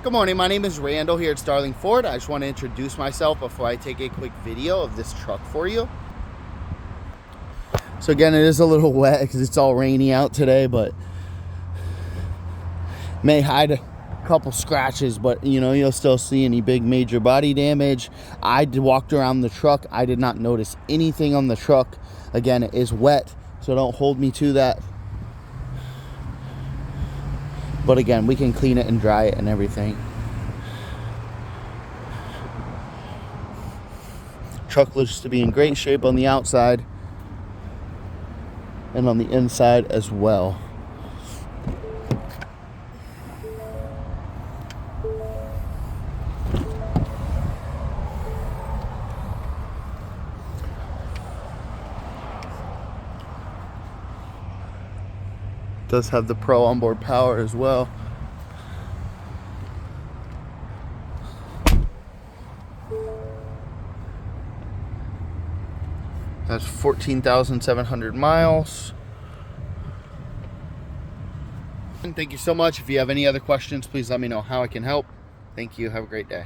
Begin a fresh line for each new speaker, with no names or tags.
Good morning, my name is Randall here at Starling Ford. I just want to introduce myself before I take a quick video of this truck for you. So again, it is a little wet because it's all rainy out today, but may hide a couple scratches, but you know, you'll still see any big major body damage. I walked around the truck. I did not notice anything on the truck. Again, it is wet, so don't hold me to that. But again, we can clean it and dry it and everything. Truck looks to be in great shape on the outside and on the inside as well. Does have the Pro onboard power as well. That's 14,700 miles. And thank you so much. If you have any other questions, please let me know how I can help. Thank you. Have a great day.